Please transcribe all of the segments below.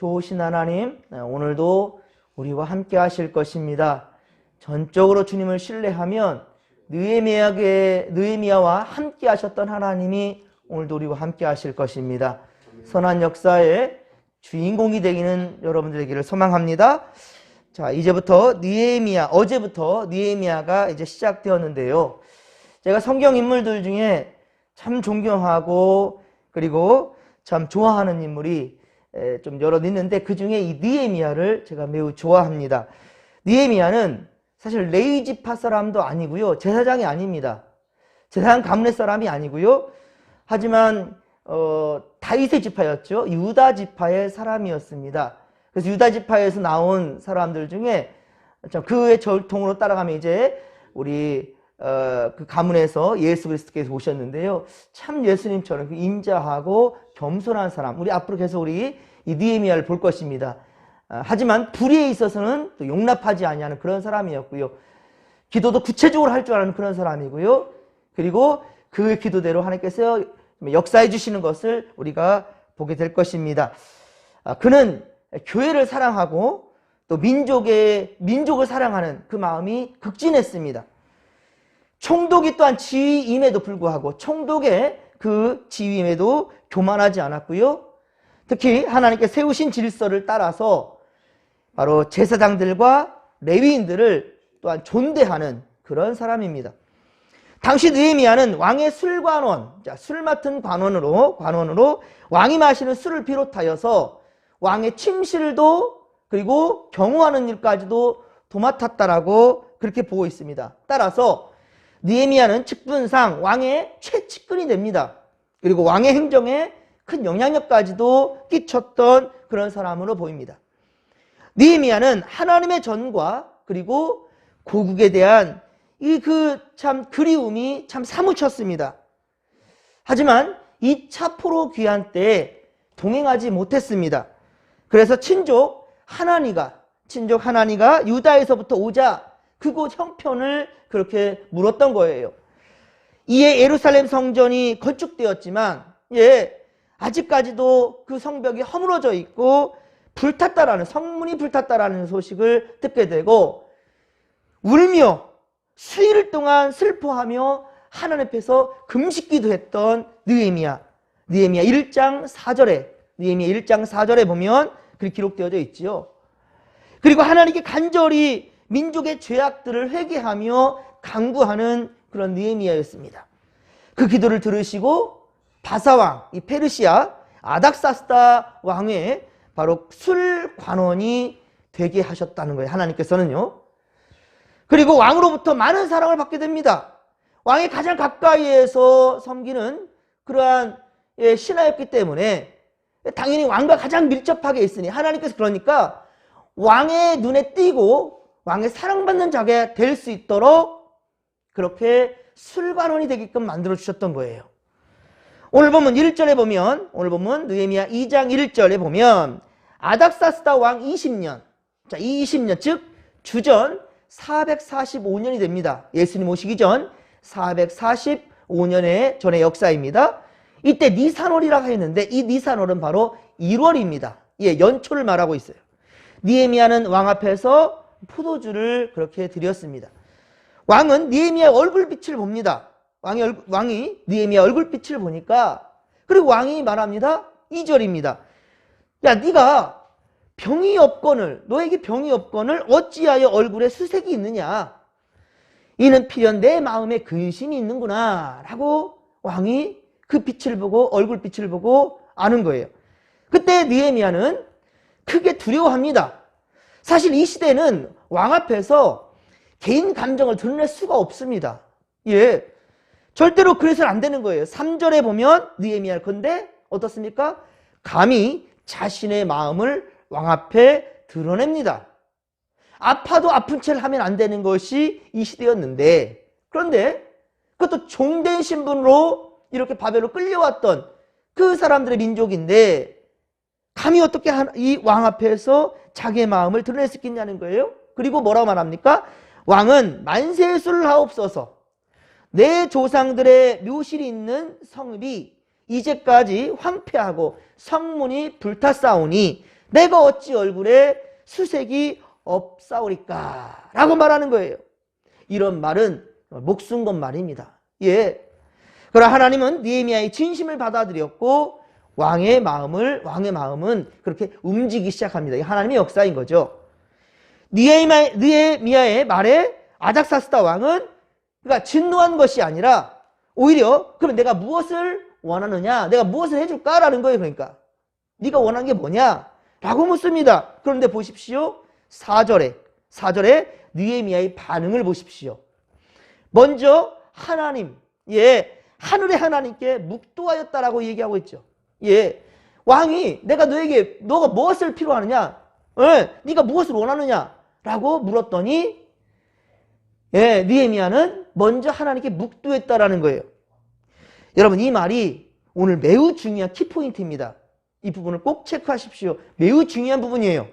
좋으신 하나님, 오늘도 우리와 함께 하실 것입니다. 전적으로 주님을 신뢰하면 느헤미야와 함께 하셨던 하나님이 오늘도 우리와 함께 하실 것입니다. 선한 역사의 주인공이 되기는 여러분들 되기를 소망합니다. 자, 이제부터 어제부터 느헤미야가 이제 시작되었는데요. 제가 성경 인물들 중에 참 존경하고 그리고 참 좋아하는 인물이 좀 여럿 있는데 그 중에 이 느헤미야를 제가 매우 좋아합니다. 느헤미야는 사실 레위 지파 사람도 아니고요, 제사장이 아닙니다. 제사장 가문의 사람이 아니고요. 하지만 다윗의 지파였죠. 유다 지파의 사람이었습니다. 그래서 유다 지파에서 나온 사람들 중에 그의 전통으로 따라가면 이제 우리 그 가문에서 예수 그리스도께서 오셨는데요. 참 예수님처럼 인자하고 겸손한 사람. 우리 앞으로 계속 우리 이 느헤미야를 볼 것입니다. 하지만 불의에 있어서는 또 용납하지 아니하는 그런 사람이었고요. 기도도 구체적으로 할 줄 아는 그런 사람이고요. 그리고 그 기도대로 하나님께서 역사해 주시는 것을 우리가 보게 될 것입니다. 그는 교회를 사랑하고 또 민족을 사랑하는 그 마음이 극진했습니다. 총독이 또한 지위임에도 불구하고 총독의 그 지위임에도 교만하지 않았고요. 특히 하나님께 세우신 질서를 따라서 바로 제사장들과 레위인들을 또한 존대하는 그런 사람입니다. 당시 느헤미야는 왕의 술관원, 술 맡은 관원으로 왕이 마시는 술을 비롯하여서 왕의 침실도 그리고 경호하는 일까지도 도맡았다라고 그렇게 보고 있습니다. 따라서 느헤미야는 직분상 왕의 최측근이 됩니다. 그리고 왕의 행정에 큰 영향력까지도 끼쳤던 그런 사람으로 보입니다. 느헤미야는 하나님의 전과 그리고 고국에 대한 이 참 그리움이 참 사무쳤습니다. 하지만 2차 포로 귀환 때에 동행하지 못했습니다. 그래서 친족 하나니가 유다에서부터 오자 그곳 형편을 그렇게 물었던 거예요. 이에 예루살렘 성전이 건축되었지만 아직까지도 그 성벽이 허물어져 있고 성문이 불탔다라는 소식을 듣게 되고 울며 수일 동안 슬퍼하며 하나님 앞에서 금식기도 했던 느헤미야 1장 4절에 보면 그렇게 기록되어져 있지요. 그리고 하나님께 간절히 민족의 죄악들을 회개하며 간구하는 그런 느헤미야였습니다. 그 기도를 들으시고 바사왕, 이 페르시아 아닥사스다 왕의 바로 술관원이 되게 하셨다는 거예요. 하나님께서는요. 그리고 왕으로부터 많은 사랑을 받게 됩니다. 왕의 가장 가까이에서 섬기는 그러한 신하였기 때문에 당연히 왕과 가장 밀접하게 있으니 하나님께서 그러니까 왕의 눈에 띄고 왕의 사랑받는 자가 될 수 있도록 그렇게 술관원이 되게끔 만들어 주셨던 거예요. 오늘 보면 느헤미야 2장 1절에 보면 아닥사스다 왕 20년, 이 20년 즉 주전 445년이 됩니다. 예수님 오시기 전 445년의 전의 역사입니다. 이때 니산월이라고 했는데 이 니산월은 바로 1월입니다. 연초를 말하고 있어요. 느헤미야는 왕 앞에서 포도주를 그렇게 드렸습니다. 왕은 느헤미야의 얼굴빛을 봅니다. 왕이 느헤미야 얼굴빛을 보니까 그리고 왕이 말합니다. 2절입니다. 야, 네가 너에게 병이 없거늘 어찌하여 얼굴에 수색이 있느냐? 이는 필연 내 마음에 근심이 있는구나 라고 왕이 그 빛을 보고 얼굴빛을 보고 아는 거예요. 그때 느헤미야는 크게 두려워합니다. 사실 이 시대는 왕 앞에서 개인 감정을 드러낼 수가 없습니다. 절대로 그래서는 안 되는 거예요. 3절에 보면 느헤미야 근데 어떻습니까? 감히 자신의 마음을 왕 앞에 드러냅니다. 아파도 아픈 채를 하면 안 되는 것이 이 시대였는데 그런데 그것도 종된 신분으로 이렇게 바벨로 끌려왔던 그 사람들의 민족인데 감히 어떻게 이 왕 앞에서 자기의 마음을 드러낼 수 있겠냐는 거예요. 그리고 뭐라고 말합니까? 왕은 만세술을 하옵소서 내 조상들의 묘실이 있는 성읍이 이제까지 황폐하고 성문이 불탔사오니 내가 어찌 얼굴에 수색이 없사오리까 라고 말하는 거예요. 이런 말은 목숨 건 말입니다. 예. 그러나 하나님은 느헤미야의 진심을 받아들였고 왕의 마음은 그렇게 움직이기 시작합니다. 이 하나님의 역사인 거죠. 느헤미야의 말에 아닥사스다 왕은 그러니까 진노한 것이 아니라 오히려 그럼 내가 무엇을 원하느냐? 내가 무엇을 해줄까라는 거예요. 그러니까 네가 원하는 게 뭐냐? 라고 묻습니다. 그런데 보십시오. 4절에 느헤미야의 반응을 보십시오. 먼저 하나님, 하늘의 하나님께 묵도하였다라고 얘기하고 있죠. 왕이 너가 무엇을 필요하느냐? 네가 무엇을 원하느냐? 라고 물었더니 느헤미야는 먼저 하나님께 묵도했다라는 거예요. 여러분, 이 말이 오늘 매우 중요한 키포인트입니다. 이 부분을 꼭 체크하십시오. 매우 중요한 부분이에요.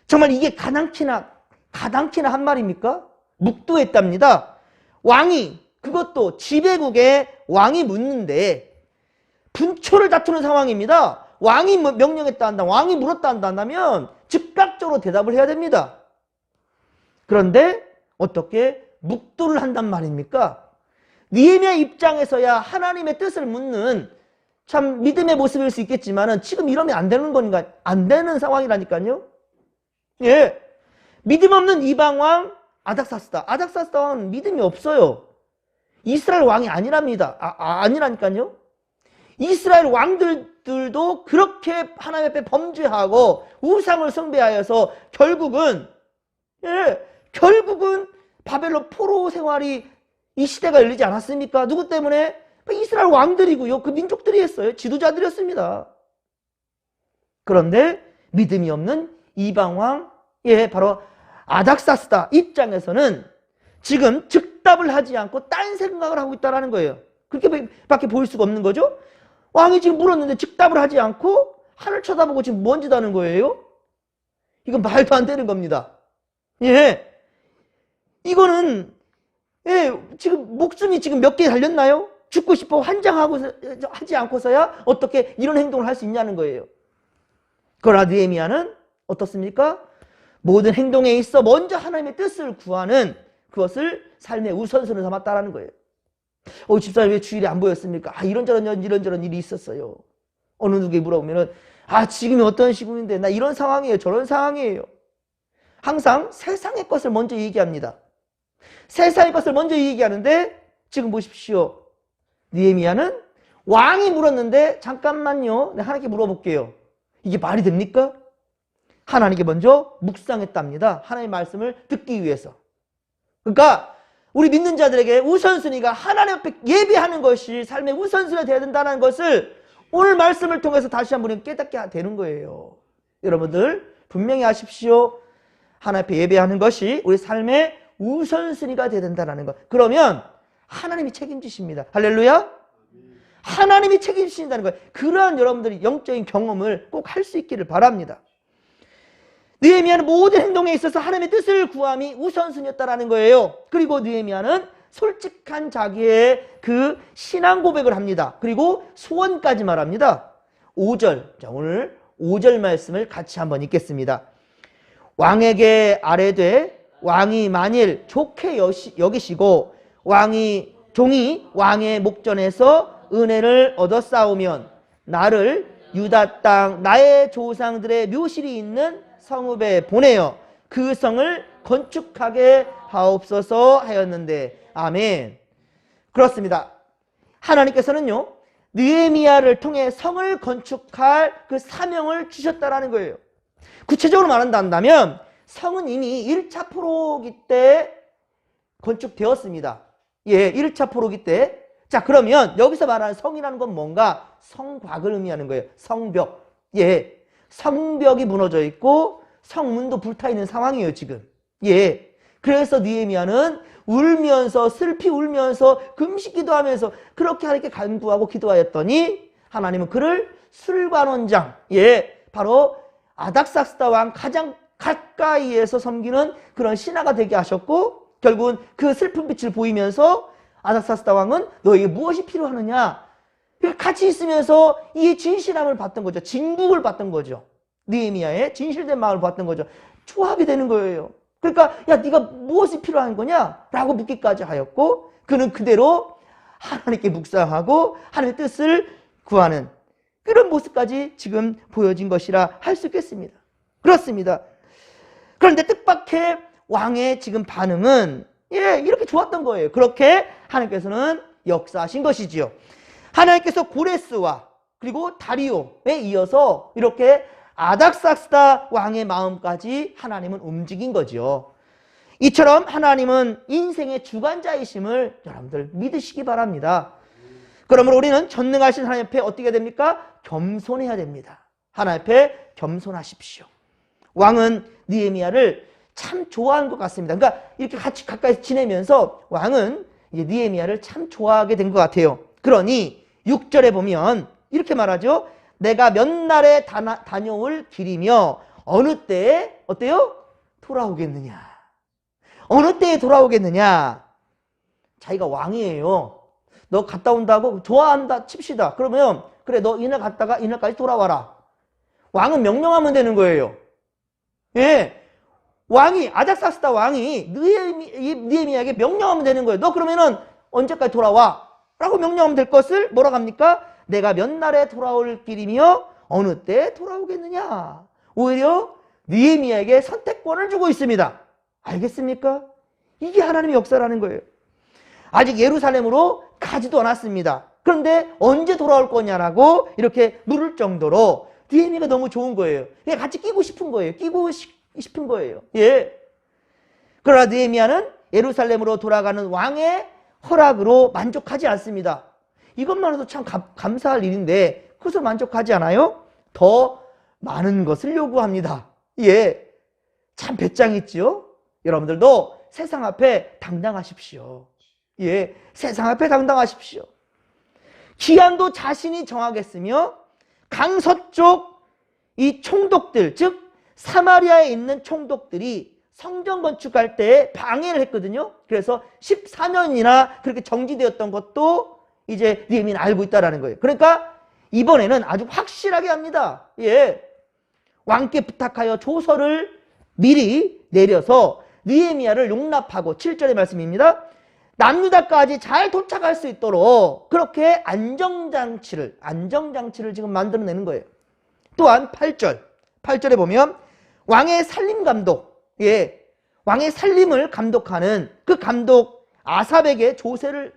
정말 이게 가당키나 한 말입니까? 묵도했답니다. 왕이, 그것도 지배국의 왕이 묻는데 분초를 다투는 상황입니다. 왕이 명령했다 한다, 왕이 물었다 한다면 즉각적으로 대답을 해야 됩니다. 그런데 어떻게 묵도를 한단 말입니까? 느헤미야 입장에서야 하나님의 뜻을 묻는 참 믿음의 모습일 수 있겠지만은 지금 이러면 안 되는 거니까 안 되는 상황이라니까요. 믿음 없는 이방왕 아닥사스다 왕은 믿음이 없어요. 이스라엘 왕이 아니랍니다. 아니라니까요. 이스라엘 왕들도 그렇게 하나님 앞에 범죄하고 우상을 숭배하여서 결국은 바벨론 포로 생활이 이 시대가 열리지 않았습니까? 누구 때문에? 이스라엘 왕들이고요. 그 민족들이 했어요. 지도자들이었습니다. 그런데 믿음이 없는 이방왕, 바로 아닥사스다 입장에서는 지금 즉답을 하지 않고 딴 생각을 하고 있다는 거예요. 그렇게밖에 보일 수가 없는 거죠. 왕이 지금 물었는데 즉답을 하지 않고 하늘 쳐다보고 지금 뭔 짓 하는 거예요? 이건 말도 안 되는 겁니다. 이거는 지금 목숨이 지금 몇 개 달렸나요? 죽고 싶어 환장하고 하지 않고서야 어떻게 이런 행동을 할 수 있냐는 거예요. 그러나 느헤미야는 어떻습니까? 모든 행동에 있어 먼저 하나님의 뜻을 구하는 그것을 삶의 우선순위로 삼았다라는 거예요. 집사님 왜 주일에 안 보였습니까? 이런저런 일이 있었어요. 어느 누구에게 물어보면은 지금이 어떤 시국인데 나 이런 상황이에요. 저런 상황이에요. 항상 세상의 것을 먼저 얘기합니다. 세상의 것을 먼저 얘기하는데 지금 보십시오. 느헤미야는 왕이 물었는데 잠깐만요. 내가 하나님께 물어볼게요. 이게 말이 됩니까? 하나님께 먼저 묵상했답니다. 하나님의 말씀을 듣기 위해서. 그러니까 우리 믿는 자들에게 우선순위가 하나님 앞에 예배하는 것이 삶의 우선순위가 되어야 된다는 것을 오늘 말씀을 통해서 다시 한번 깨닫게 되는 거예요. 여러분들 분명히 아십시오. 하나님 앞에 예배하는 것이 우리 삶의 우선순위가 되어야 된다는 것. 그러면 하나님이 책임지십니다. 할렐루야. 하나님이 책임지신다는 거예요. 그러한 여러분들이 영적인 경험을 꼭 할 수 있기를 바랍니다. 느헤미야는 모든 행동에 있어서 하나님의 뜻을 구함이 우선순위였다라는 거예요. 그리고 느헤미야는 솔직한 자기의 그 신앙 고백을 합니다. 그리고 소원까지 말합니다. 5절. 자, 오늘 5절 말씀을 같이 한번 읽겠습니다. 왕에게 아뢰되 왕이 만일 좋게 여기시고 종이 왕의 목전에서 은혜를 얻었사오면 나를 유다 땅 나의 조상들의 묘실이 있는 성읍에 보내어 그 성을 건축하게 하옵소서 하였는데 아멘. 그렇습니다. 하나님께서는요 느헤미야를 통해 성을 건축할 그 사명을 주셨다라는 거예요. 구체적으로 말한다면 성은 이미 1차 포로기 때 건축되었습니다. 1차 포로기 때. 자, 그러면 여기서 말하는 성이라는 건 뭔가? 성곽을 의미하는 거예요. 성벽. 성벽이 무너져 있고 성문도 불타 있는 상황이에요, 지금. 그래서 느헤미야는 울면서 슬피 울면서 금식 기도하면서 그렇게 하나님께 간구하고 기도하였더니 하나님은 그를 술관원장, 바로 아닥사스다 왕 가장 가까이에서 섬기는 그런 신하가 되게 하셨고 결국은 그 슬픈 빛을 보이면서 아닥사스다 왕은 너에게 무엇이 필요하느냐? 같이 있으면서 이 진실함을 받던 거죠. 진국을 받던 거죠. 느헤미야의 진실된 마음을 봤던 거죠. 좋아하게 되는 거예요. 그러니까 야 네가 무엇이 필요한 거냐? 라고 묻기까지 하였고 그는 그대로 하나님께 묵상하고 하나님의 뜻을 구하는 그런 모습까지 지금 보여진 것이라 할 수 있겠습니다. 그렇습니다. 그런데 뜻밖의 왕의 지금 반응은 이렇게 좋았던 거예요. 그렇게 하나님께서는 역사하신 것이지요. 하나님께서 고레스와 그리고 다리오에 이어서 이렇게 아닥사스다 왕의 마음까지 하나님은 움직인 거죠. 이처럼 하나님은 인생의 주관자이심을 여러분들 믿으시기 바랍니다. 그러므로 우리는 전능하신 하나님 앞에 어떻게 됩니까? 겸손해야 됩니다. 하나님 앞에 겸손하십시오. 왕은 느헤미야를 참 좋아하는 것 같습니다. 그러니까 이렇게 같이 가까이 지내면서 왕은 이제 느헤미야를 참 좋아하게 된 것 같아요. 그러니 6절에 보면 이렇게 말하죠. 내가 몇 날에 다녀올 길이며 어느 때에 어때요? 돌아오겠느냐. 어느 때에 돌아오겠느냐. 자기가 왕이에요. 너 갔다 온다고 좋아한다 칩시다. 그러면 그래 너 이날 갔다가 이날까지 돌아와라. 왕은 명령하면 되는 거예요. 예, 왕이 아닥사스다 왕이 느헤미야에게 명령하면 되는 거예요. 너 그러면은 언제까지 돌아와? 라고 명령하면 될 것을 뭐라고 합니까? 내가 몇 날에 돌아올 길이며 어느 때 돌아오겠느냐. 오히려 느헤미야에게 선택권을 주고 있습니다. 알겠습니까? 이게 하나님의 역사라는 거예요. 아직 예루살렘으로 가지도 않았습니다. 그런데 언제 돌아올 거냐라고 이렇게 물을 정도로 느헤미야가 너무 좋은 거예요. 그냥 같이 끼고 싶은 거예요. 끼고 싶은 거예요. 예. 그러나 느헤미야는 예루살렘으로 돌아가는 왕의 허락으로 만족하지 않습니다. 이것만 해도 참 감사할 일인데 그것을 만족하지 않아요? 더 많은 것을 요구합니다. 예. 참 배짱 있지요? 여러분들도 세상 앞에 당당하십시오. 예. 세상 앞에 당당하십시오. 기한도 자신이 정하겠으며 강서쪽 이 총독들, 즉 사마리아에 있는 총독들이 성전 건축할 때 방해를 했거든요. 그래서 14년이나 그렇게 정지되었던 것도 이제 느헤미야는 알고 있다라는 거예요. 그러니까 이번에는 아주 확실하게 합니다. 예. 왕께 부탁하여 조서를 미리 내려서 느헤미야를 용납하고 7절의 말씀입니다. 남유다까지 잘 도착할 수 있도록 그렇게 안정장치를 지금 만들어내는 거예요. 또한 8절에 보면 왕의 살림 감독, 예, 왕의 살림을 감독하는 그 감독 아삽에게 조서를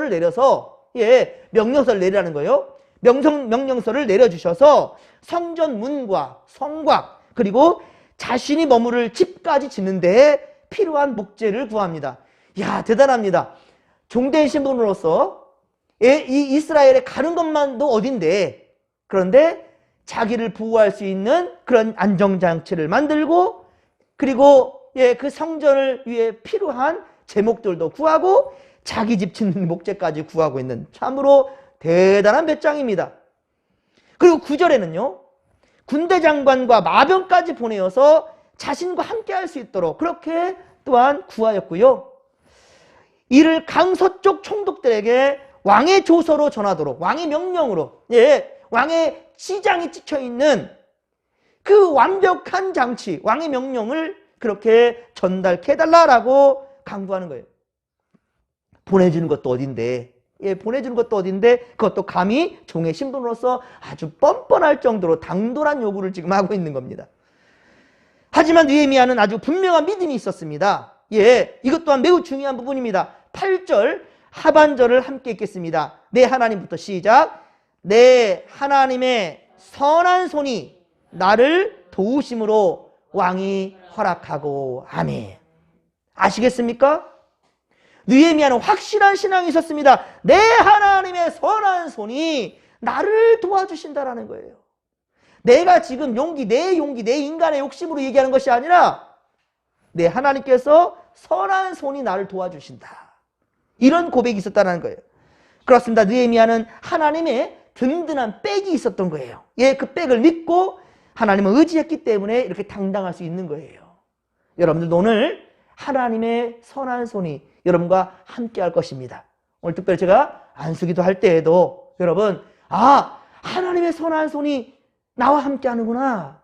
내려서, 예, 명령서를 내리라는 거예요. 명령서를 내려주셔서 성전 문과 성곽 그리고 자신이 머무를 집까지 짓는 데에 필요한 목재를 구합니다. 야, 대단합니다. 종된 신분으로서 이 이스라엘에 가는 것만도 어딘데, 그런데 자기를 보호할 수 있는 그런 안정장치를 만들고 그리고 예, 그 성전을 위해 필요한 제목들도 구하고 자기 집 짓는 목재까지 구하고 있는 참으로 대단한 배짱입니다. 그리고 9절에는요. 군대 장관과 마병까지 보내어서 자신과 함께 할 수 있도록 그렇게 또한 구하였고요. 이를 강서쪽 총독들에게 왕의 조서로 전하도록 왕의 명령으로, 예, 왕의 시장이 찍혀있는 그 완벽한 장치, 왕의 명령을 그렇게 전달해달라라고 강구하는 거예요. 보내주는 것도 어딘데, 예, 보내주는 것도 어딘데 그것도 감히 종의 신분으로서 아주 뻔뻔할 정도로 당돌한 요구를 지금 하고 있는 겁니다. 하지만 느헤미야는 아주 분명한 믿음이 있었습니다. 예, 이것 또한 매우 중요한 부분입니다. 8절 하반절을 함께 읽겠습니다. 내 하나님부터 시작. 내 하나님의 선한 손이 나를 도우심으로 왕이 허락하고 아멘. 아시겠습니까? 느헤미야는 확실한 신앙이 있었습니다. 내 하나님의 선한 손이 나를 도와주신다라는 거예요. 내가 지금 내 인간의 욕심으로 얘기하는 것이 아니라 내 하나님께서 선한 손이 나를 도와주신다. 이런 고백이 있었다는 거예요. 그렇습니다. 느헤미야는 하나님의 든든한 백이 있었던 거예요. 예, 그 백을 믿고 하나님을 의지했기 때문에 이렇게 당당할 수 있는 거예요. 여러분들도 오늘 하나님의 선한 손이 여러분과 함께 할 것입니다. 오늘 특별히 제가 안수기도 할 때에도 여러분, 하나님의 선한 손이 나와 함께 하는구나.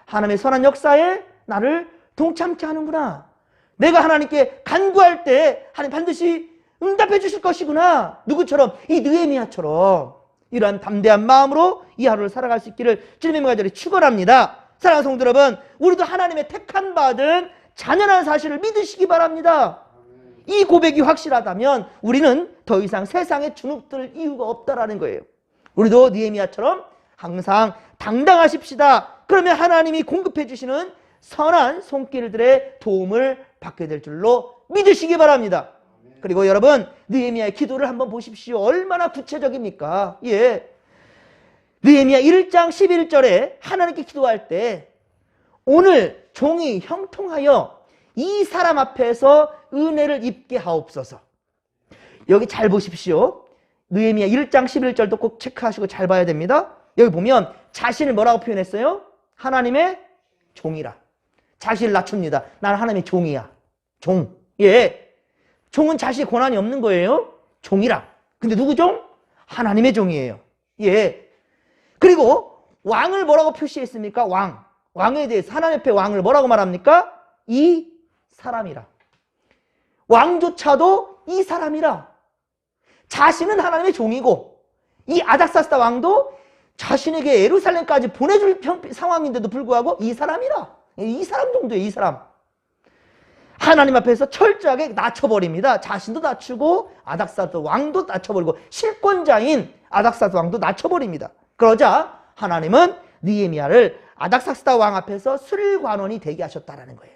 하나님의 선한 역사에 나를 동참케 하는구나. 내가 하나님께 간구할 때 하나님 반드시 응답해 주실 것이구나. 누구처럼? 이 느헤미야처럼 이러한 담대한 마음으로 이 하루를 살아갈 수 있기를 주님의 명하절에 축원합니다. 사랑하는 성도 여러분, 우리도 하나님의 택한 받은 자녀라는 사실을 믿으시기 바랍니다. 이 고백이 확실하다면 우리는 더 이상 세상에 주눅들 이유가 없다라는 거예요. 우리도 느헤미야처럼 항상 당당하십시다. 그러면 하나님이 공급해 주시는 선한 손길들의 도움을 받게 될 줄로 믿으시기 바랍니다. 그리고 여러분, 느헤미야의 기도를 한번 보십시오. 얼마나 구체적입니까? 예. 느헤미야 1장 11절에 하나님께 기도할 때 오늘 종이 형통하여 이 사람 앞에서 은혜를 입게 하옵소서. 여기 잘 보십시오. 느헤미야 1장 11절도 꼭 체크하시고 잘 봐야 됩니다. 여기 보면 자신을 뭐라고 표현했어요? 하나님의 종이라. 자신을 낮춥니다. 나는 하나님의 종이야. 종. 예. 종은 자신의 권한이 없는 거예요. 종이라. 근데 누구 종? 하나님의 종이에요. 예. 그리고 왕을 뭐라고 표시했습니까? 왕. 왕에 대해서 하나님 앞에 왕을 뭐라고 말합니까? 이 사람이라. 왕조차도 이 사람이라. 자신은 하나님의 종이고 이 아닥사스다 왕도 자신에게 예루살렘까지 보내줄 상황인데도 불구하고 이 사람이라. 이 사람 정도예요. 이 사람. 하나님 앞에서 철저하게 낮춰버립니다. 자신도 낮추고 아닥사스다 왕도 낮춰버리고 실권자인 아닥사스다 왕도 낮춰버립니다. 그러자 하나님은 느헤미야를 아닥사스다 왕 앞에서 수릴관원이 되게 하셨다라는 거예요.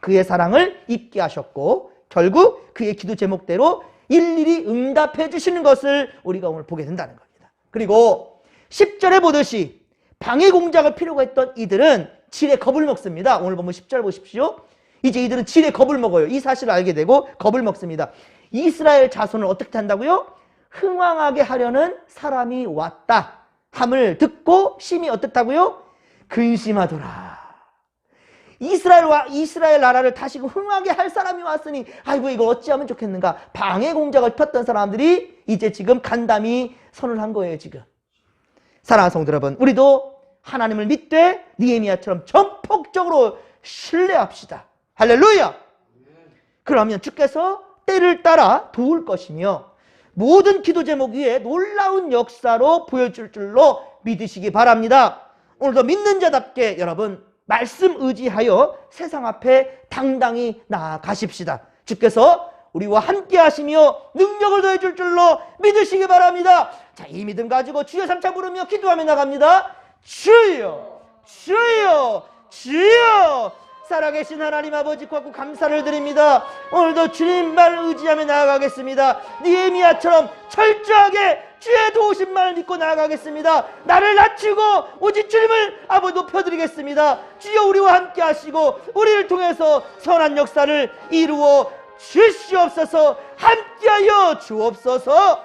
그의 사랑을 입게 하셨고 결국 그의 기도 제목대로 일일이 응답해 주시는 것을 우리가 오늘 보게 된다는 겁니다. 그리고 10절에 보듯이 방해 공작을 필요가 했던 이들은 질의 겁을 먹습니다. 오늘 보면 10절 보십시오. 이제 이들은 질의 겁을 먹어요. 이 사실을 알게 되고 겁을 먹습니다. 이스라엘 자손을 어떻게 한다고요? 흥왕하게 하려는 사람이 왔다 함을 듣고 심히 어떻다고요? 근심하더라. 이스라엘 나라를 다시 흥하게 할 사람이 왔으니 아이고 이걸 어찌하면 좋겠는가. 방해 공작을 폈던 사람들이 이제 지금 간담이 선을 한 거예요. 지금 사랑하는 성도 여러분, 우리도 하나님을 믿되 느헤미야처럼 전폭적으로 신뢰합시다. 할렐루야. 그러면 주께서 때를 따라 도울 것이며 모든 기도 제목 위에 놀라운 역사로 보여줄 줄로 믿으시기 바랍니다. 오늘도 믿는 자답게 여러분 말씀 의지하여 세상 앞에 당당히 나아가십시다. 주께서 우리와 함께 하시며 능력을 더해줄 줄로 믿으시기 바랍니다. 자, 이 믿음 가지고 주여 삼차 부르며 기도하며 나갑니다. 주여, 주여, 주여. 살아계신 하나님 아버지 고맙고 감사를 드립니다. 오늘도 주님 말 의지하며 나아가겠습니다. 느헤미야처럼 철저하게 주의 도우신 말을 믿고 나아가겠습니다. 나를 낮추고 오직 주님을 아버지 높여드리겠습니다. 주여 우리와 함께 하시고 우리를 통해서 선한 역사를 이루어 주시옵소서. 함께하여 주옵소서.